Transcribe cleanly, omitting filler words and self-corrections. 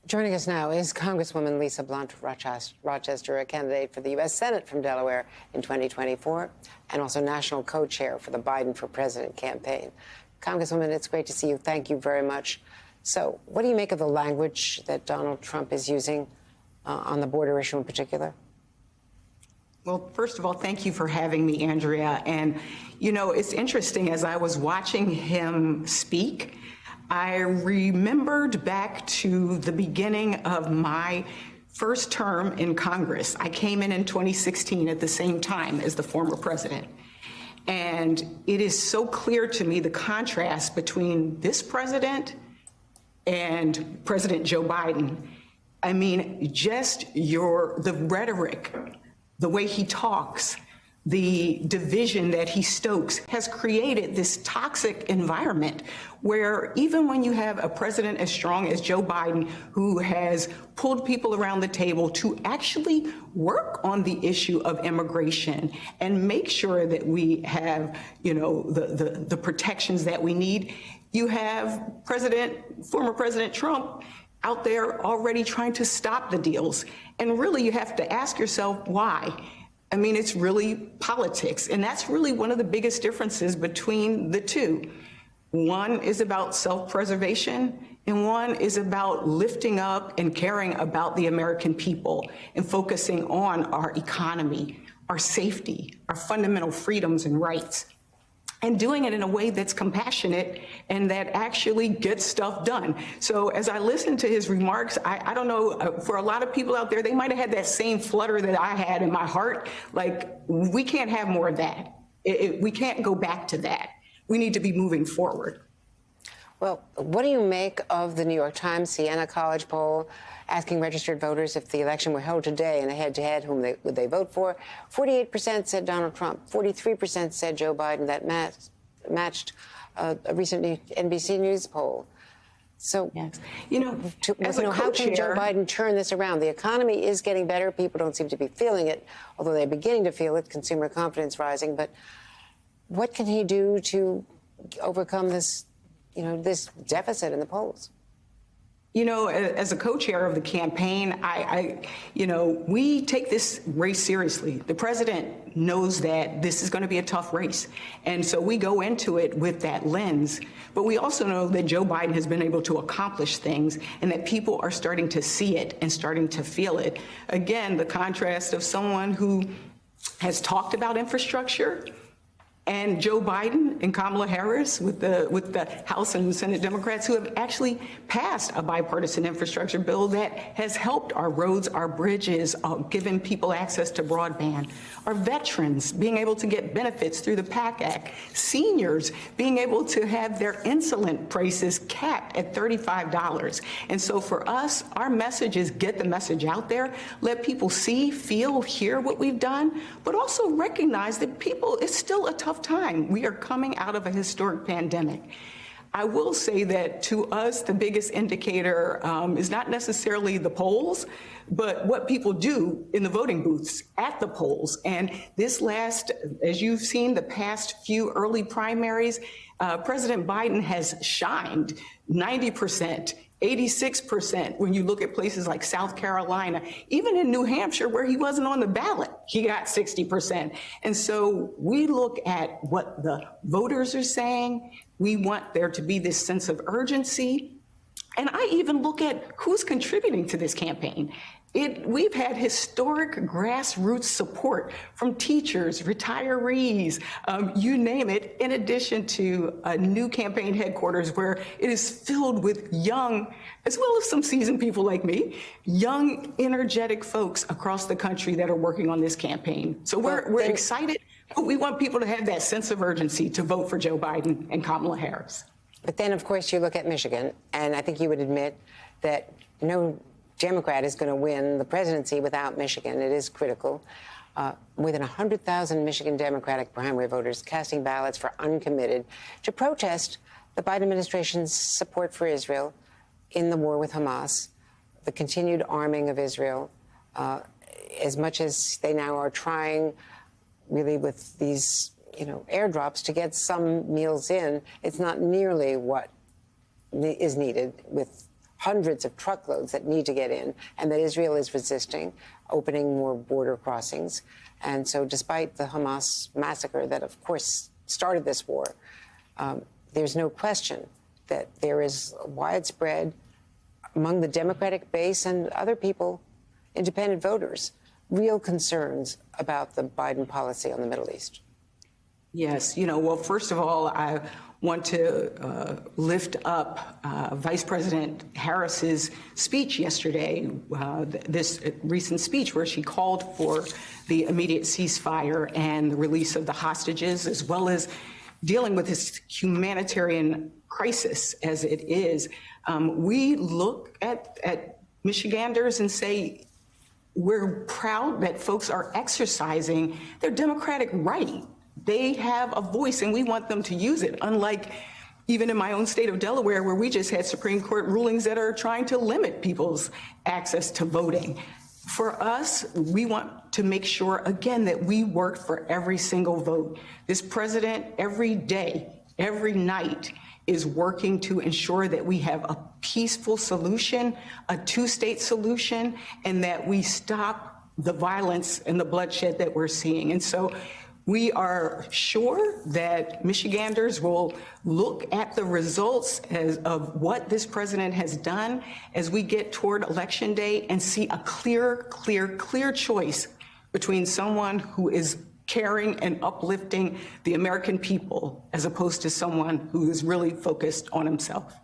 Joining us now is Congresswoman Lisa Blunt Rochester, a candidate for the U.S. Senate from Delaware in 2024, and also national co-chair for the Biden for President campaign. Congresswoman, it's great to see you. Thank you very much. So what do you make of the language that Donald Trump is using on the border issue in particular? Well, first of all, thank you for having me, Andrea. And, you know, it's interesting, as I was watching him speak, I remembered back to the beginning of my first term in Congress. I came in 2016 at the same time as the former president. And it is so clear to me the contrast between this president and President Joe Biden. I mean, just the rhetoric, the way he talks, the division that he stokes has created this toxic environment where even when you have a president as strong as Joe Biden, who has pulled people around the table to actually work on the issue of immigration and make sure that we have, you know, the protections that we need, you have former President Trump out there already trying to stop the deals. And really, you have to ask yourself why. I mean, it's really politics. And that's really one of the biggest differences between the two. One is about self-preservation, and one is about lifting up and caring about the American people and focusing on our economy, our safety, our fundamental freedoms and rights, and doing it in a way that's compassionate and that actually gets stuff done. So as I listened to his remarks, I don't know, for a lot of people out there, they might have had that same flutter that I had in my heart. Like, we can't have more of that. We can't go back to that. We need to be moving forward. Well, what do you make of the New York Times Siena College poll asking registered voters if the election were held today in a head-to-head, whom would they vote for? 48% said Donald Trump. 43% said Joe Biden. That matched a recent NBC News poll. So, yes. You know, how can Joe Biden turn this around? The economy is getting better. People don't seem to be feeling it, although they're beginning to feel it. Consumer confidence rising. But what can he do to overcome this, this deficit in the polls? You know, as a co-chair of the campaign, we take this race seriously. The president knows that this is going to be a tough race. And so we go into it with that lens. But we also know that Joe Biden has been able to accomplish things and that people are starting to see it and starting to feel it. Again, the contrast of someone who has talked about infrastructure and Joe Biden and Kamala Harris with the House and Senate Democrats who have actually passed a bipartisan infrastructure bill that has helped our roads, our bridges, given people access to broadband, our veterans being able to get benefits through the PAC Act, seniors being able to have their insulin prices capped at $35. And so for us, our message is get the message out there, let people see, feel, hear what we've done, but also recognize that it's still a tough time. We are coming out of a historic pandemic. I will say that to us, the biggest indicator is not necessarily the polls, but what people do in the voting booths at the polls. And this last, as you've seen, the past few early primaries, President Biden has shined 90%. 86% when you look at places like South Carolina, even in New Hampshire where he wasn't on the ballot, he got 60%. And so we look at what the voters are saying. We want there to be this sense of urgency. And I even look at who's contributing to this campaign. We've had historic grassroots support from teachers, retirees, you name it, in addition to a new campaign headquarters where it is filled with young, as well as some seasoned people like me, young, energetic folks across the country that are working on this campaign. So we're excited, but we want people to have that sense of urgency to vote for Joe Biden and Kamala Harris. But then, of course, you look at Michigan, and I think you would admit that no Democrat is going to win the presidency without Michigan. It is critical. More than 100,000 Michigan Democratic primary voters casting ballots for uncommitted to protest the Biden administration's support for Israel in the war with Hamas, the continued arming of Israel, as much as they now are trying really with these, airdrops to get some meals in. It's not nearly what is needed with hundreds of truckloads that need to get in, and that Israel is resisting opening more border crossings. And so despite the Hamas massacre that, of course, started this war, there's no question that there is widespread among the Democratic base and other people, independent voters, real concerns about the Biden policy on the Middle East. Yes. Well, first of all, I want to lift up Vice President Harris's speech yesterday, this recent speech where she called for the immediate ceasefire and the release of the hostages, as well as dealing with this humanitarian crisis as it is. We look at Michiganders and say, we're proud that folks are exercising their democratic right. They have a voice and we want them to use it, unlike even in my own state of Delaware, where we just had Supreme Court rulings that are trying to limit people's access to voting. For us, we want to make sure, again, that we work for every single vote. This president, every day, every night, is working to ensure that we have a peaceful solution, a two-state solution, and that we stop the violence and the bloodshed that we're seeing. And so we are sure that Michiganders will look at the results of what this president has done as we get toward Election Day and see a clear choice between someone who is caring and uplifting the American people as opposed to someone who is really focused on himself.